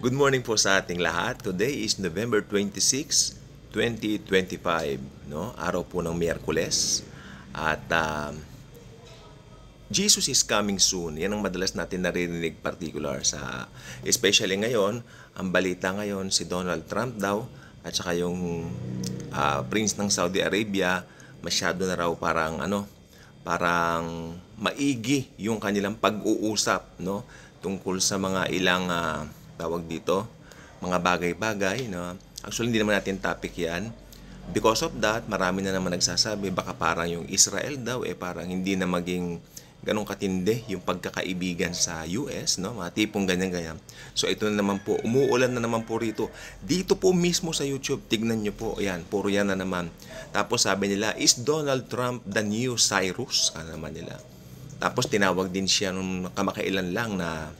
Good morning po sa ating lahat. Today is November 26, 2025, no? Araw po ng Miyerkules. At Jesus is coming soon. Yan ang madalas natin naririnig particular sa especially ngayon, ang balita ngayon si Donald Trump daw at saka yung Prince ng Saudi Arabia masyado na raw parang maigi yung kanilang pag-uusap, no, tungkol sa mga ilang tawag dito, mga bagay-bagay, no. Actually hindi naman natin topic 'yan. Because of that, marami na naman nagsasabi baka parang yung Israel daw parang hindi na maging ganong katindi yung pagkakaibigan sa US, no? Mga tipong ganyan-ganyan. So ito na naman po, umuulan na naman po rito. Dito po mismo sa YouTube, tignan nyo po, ayan, puro yan na naman. Tapos sabi nila, is Donald Trump the new Cyrus? Ano naman nila. Tapos tinawag din siya nung kamakailan lang na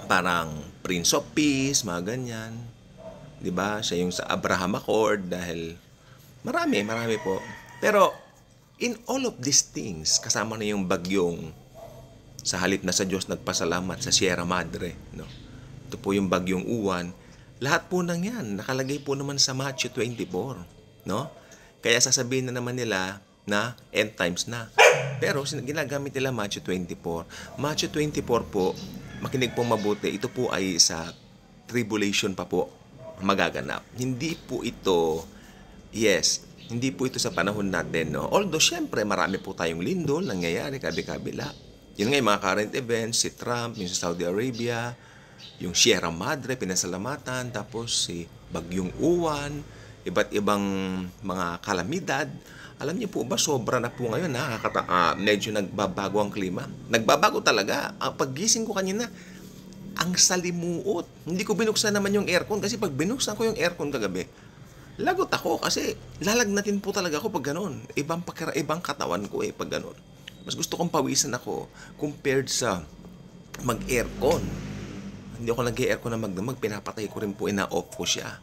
parang Prince of Peace, mga ganyan. 'Di ba? Siya yung sa Abraham Accord dahil marami po. Pero in all of these things, kasama na yung bagyong sa halip na sa Diyos nagpasalamat sa Sierra Madre, no? Ito po yung bagyong Uwan. Lahat po nang yan, nakalagay po naman sa Matthew 24, no? Kaya sasabihin na naman nila na end times na. Pero ginagamit nila Matthew 24. Matthew 24 po, makinig po mabuti, ito po ay sa tribulation pa po magaganap. Hindi po ito, hindi po ito sa panahon natin, no? Although, syempre, marami po tayong lindol, nangyayari, kabi-kabila. Yun nga yung mga current events, si Trump, yung sa Saudi Arabia, yung Sierra Madre, pinasalamatan, tapos si Bagyong Uwan, iba't ibang mga kalamidad. Alam niyo po ba, sobra na po ngayon, medyo nagbabago ang klima. Nagbabago talaga. Ang paggising ko kanina, ang salimuot. Hindi ko binuksan naman yung aircon kasi pag binuksan ko yung aircon kagabi, lagot ako kasi lalagnatin po talaga ako pag ganun. Ibang katawan ko pag ganun. Mas gusto kong pawisan ako compared sa mag-aircon. Hindi ako nag-aircon na magdamag, pinapatay ko rin po, ina-off ko siya.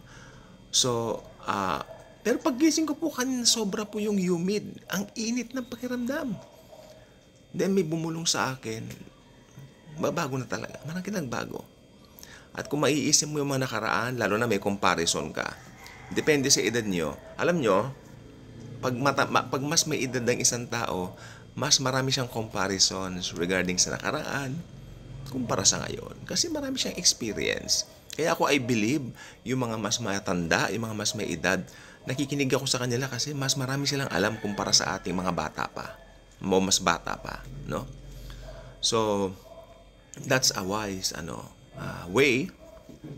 So, pero paggising ko po kanina, sobra po yung humid. Ang init ng pakiramdam. Then may bumulong sa akin, bago na talaga. Marang nagbago. At kung maiisip mo yung mga nakaraan, lalo na may comparison ka, depende sa edad nyo. Alam nyo, pag mas may edad ng isang tao, mas marami siyang comparisons regarding sa nakaraan kumpara sa ngayon. Kasi marami siyang experience. Kaya ako I believe, yung mga mas matanda, yung mga mas may edad, nakikinig ako sa kanila kasi mas marami silang alam kumpara sa ating mga bata pa. Mas bata pa, no? So, that's a wise way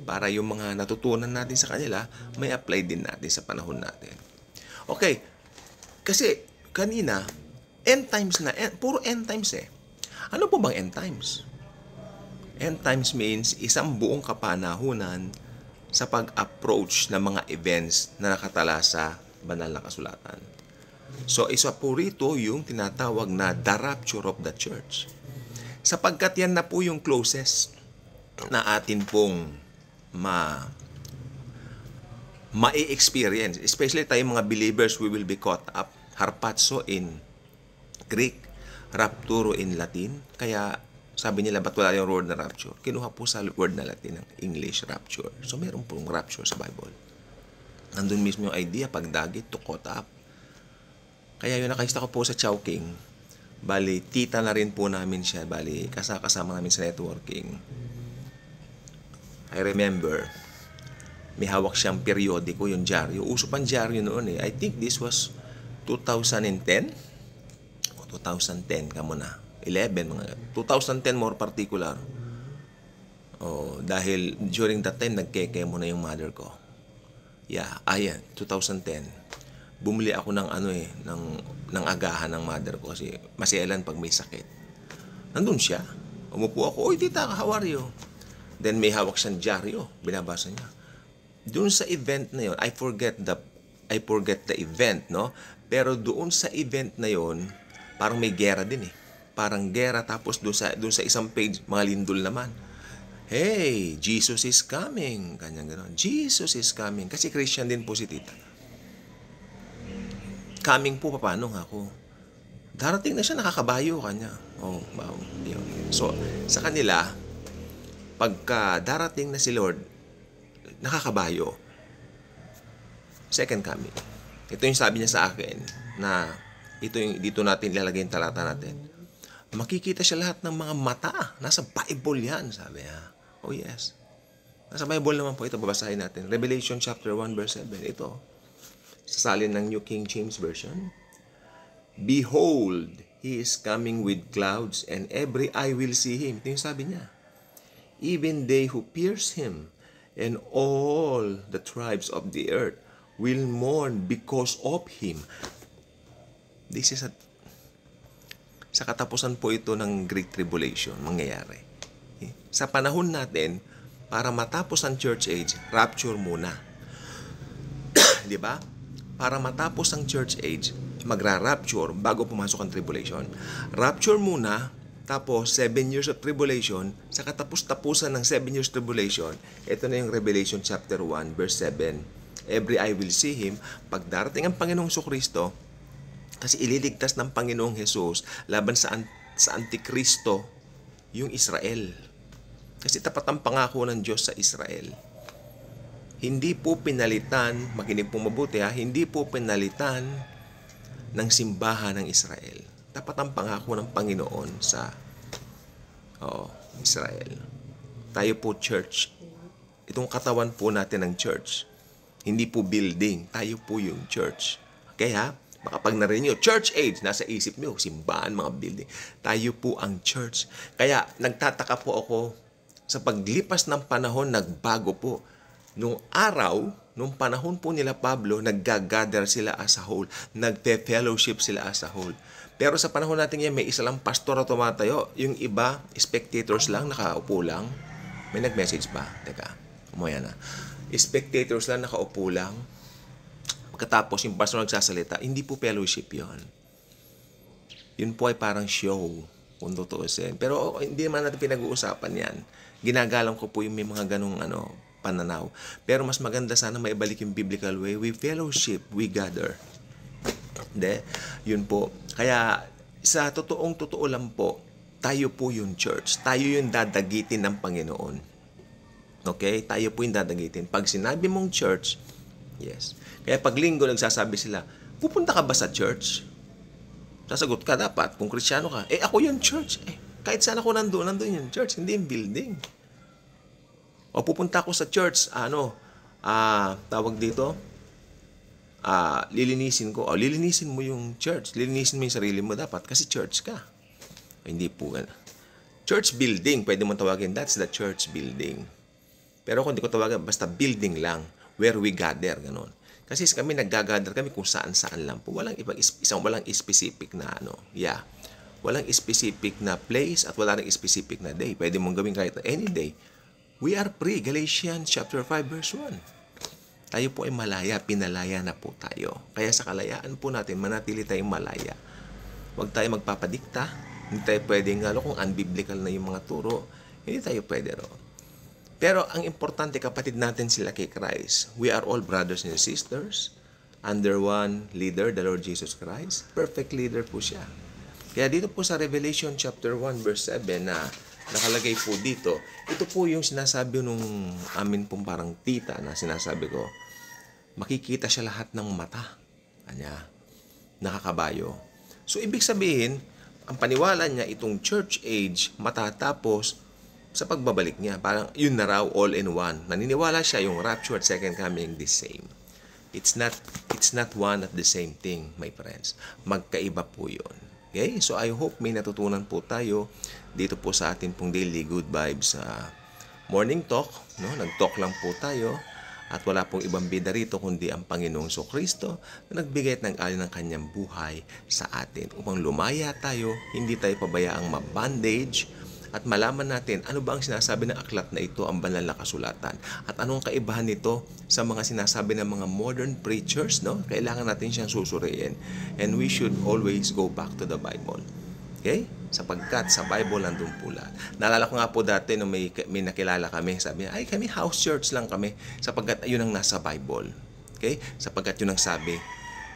para yung mga natutunan natin sa kanila, may apply din natin sa panahon natin. Okay, kasi kanina, end times na, puro end times Ano po bang end times? End times means isang buong kapanahunan sa pag-approach ng mga events na nakatala sa banal na kasulatan. So, isa po rito yung tinatawag na the rapture of the church. Sapagkat yan na po yung closest na atin pong ma-experience. Especially tayo mga believers, we will be caught up. Harpazo in Greek, rapturo in Latin. Kaya sabi nila, ba't wala yung word na rapture? Kinuha po sa word na Latin ng English, rapture. So meron pong rapture sa Bible. Nandun mismo yung idea, pagdagit, to caught up. Kaya yun, nakaista ko po sa Chowking. Bali, tita na rin po namin siya. Bali, kasama namin sa networking. I remember, may hawak siyang periodiko, yung dyaryo. Uso pang dyaryo noon I think this was 2010 o 2010 ka muna. 2010 more particular. Dahil during that time, nagkeke mo na yung mother ko. Ayan, 2010. Bumili ako ng ng agahan ng mother ko kasi masailan pag may sakit. Nandun siya. Umupo ako, "Oy, tita, how are you?" Then may hawak siyang dyaryo, binabasa niya. Doon sa event na yon, I forget the event, no? Pero doon sa event na yon, parang may gera din Parang gera, tapos doon sa isang page, mga lindol naman. "Hey, Jesus is coming." Kanyang gano'n. Jesus is coming. Kasi Christian din po si tita. Coming po, paano nga ako? Darating na siya, nakakabayo kanya. Yun. So, sa kanila, pagka darating na si Lord, nakakabayo. Second coming. Ito yung sabi niya sa akin na ito yung dito natin ilalagay yung talata natin. Makikita siya lahat ng mga mata. Nasa Bible yan, sabi niya. Oh yes. Nasa Bible naman po ito, babasahin natin. Revelation chapter 1 verse 7. Ito. Sa salin ng New King James Version. Behold, He is coming with clouds, and every eye will see Him. Ito yung sabi niya. Even they who pierce Him, and all the tribes of the earth will mourn because of Him. This is sa katapusan po ito ng Great Tribulation mangyayari. Sa panahon natin, para matapos ang church age, rapture muna. Di ba? Para matapos ang church age, magra-rapture bago pumasok ang tribulation. Rapture muna, tapos 7 years of tribulation, sa katapos-tapusan ng 7 years tribulation, ito na yung Revelation chapter 1 verse 7. Every eye will see Him. Pag darating ang Panginoong Jesucristo, kasi ililigtas ng Panginoong Jesus laban sa Antikristo yung Israel. Kasi tapat ang pangako ng Diyos sa Israel. Hindi po pinalitan, makinig po mabuti ha, hindi po pinalitan ng simbahan ng Israel. Tapat ang pangako ng Panginoon sa Israel. Tayo po church. Itong katawan po natin ng church. Hindi po building. Tayo po yung church. Kaya, baka pag narinig nyo, church age, nasa isip nyo, simbahan, mga building. Tayo po ang church. Kaya, nagtataka po ako, sa paglipas ng panahon, nagbago po. Nung araw, nung panahon po nila Pablo, naggagather sila as a whole. Nagpe-fellowship sila as a whole. Pero sa panahon natin yan, may isa lang pastor na tumatayo. Yung iba, spectators lang, nakaupo lang. May nag-message ba? Teka, umuya na. Spectators lang, nakaupo lang. Pagkatapos yung pastor nagsasalita, hindi po fellowship yon. Yun po ay parang show, kung tutuusin. Pero hindi naman natin pinag-uusapan yan. Ginagalang ko po yung may mga ganong pananaw. Pero mas maganda sana maibalik yung biblical way. We fellowship, we gather. Hindi? Yun po. Kaya sa totoo lang po, tayo po yung church. Tayo yung dadagitin ng Panginoon. Okay? Tayo po yung dadagitin. Pag sinabi mong church, yes. Kaya pag linggo nagsasabi sila, pupunta ka ba sa church? Sasagot ka dapat, kung Kristiyano ka, ako yung church. Kahit saan ako nandun yung church, hindi yung building. O pupunta ako sa church, tawag dito, lilinisin ko. O lilinisin mo yung church, lilinisin mo yung sarili mo dapat kasi church ka. Hindi po gano'n. Church building, pwede mo tawagin, that's the church building. Pero kung di ko tawagin, basta building lang, where we gather, gano'n. Kasi kami naggagather kami kung saan-saan lang po. Walang walang specific na walang specific na place at wala ring specific na day. Pwede mong gawin kahit any day. We are free. Galatians chapter 5 verse 1. Tayo po ay malaya, pinalaya na po tayo. Kaya sa kalayaan po natin, manatili tayong malaya. Huwag tayo magpapadikta. Hindi tayo pwedeng, kung unbiblical na yung mga turo, hindi tayo pwede roon. Pero ang importante, kapatid natin sila kay Christ. We are all brothers and sisters under one leader, the Lord Jesus Christ. Perfect leader po siya. Kaya dito po sa Revelation chapter 1 verse 7 na nakalagay po dito, ito po yung sinasabi nung amin pong parang tita na sinasabi ko, makikita siya lahat ng mata. Kanya, nakakabayo. So, ibig sabihin, ang paniwala niya, itong church age, matatapos sa pagbabalik niya. Parang yun na raw, all in one. Naniniwala siya yung rapture at second coming the same. It's not one at the same thing, my friends. Magkaiba po yun. Okay? So I hope may natutunan po tayo dito po sa atin pong Daily Good Vibes morning talk. No? Nag-talk lang po tayo at wala pong ibang bida rito kundi ang Panginoong Kristo na nagbigay ng alin ng kanyang buhay sa atin upang lumaya tayo, hindi tayo pabayaang mabandage at malaman natin ano ba ang sinasabi ng aklat na ito, ang banal na kasulatan. At anong kaibahan nito sa mga sinasabi ng mga modern preachers, no? Kailangan natin siyang susuriin. And we should always go back to the Bible. Okay? Sapagkat sa Bible nandun po lahat. Naalala ko nga po dati nung may nakilala kami, sabi niya, kami house church lang kami sapagkat yun ang nasa Bible. Okay? Sapagkat yun ang sabi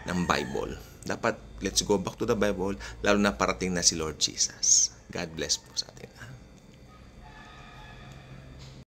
ng Bible. Dapat, let's go back to the Bible, lalo na parating na si Lord Jesus. God bless po sa atin.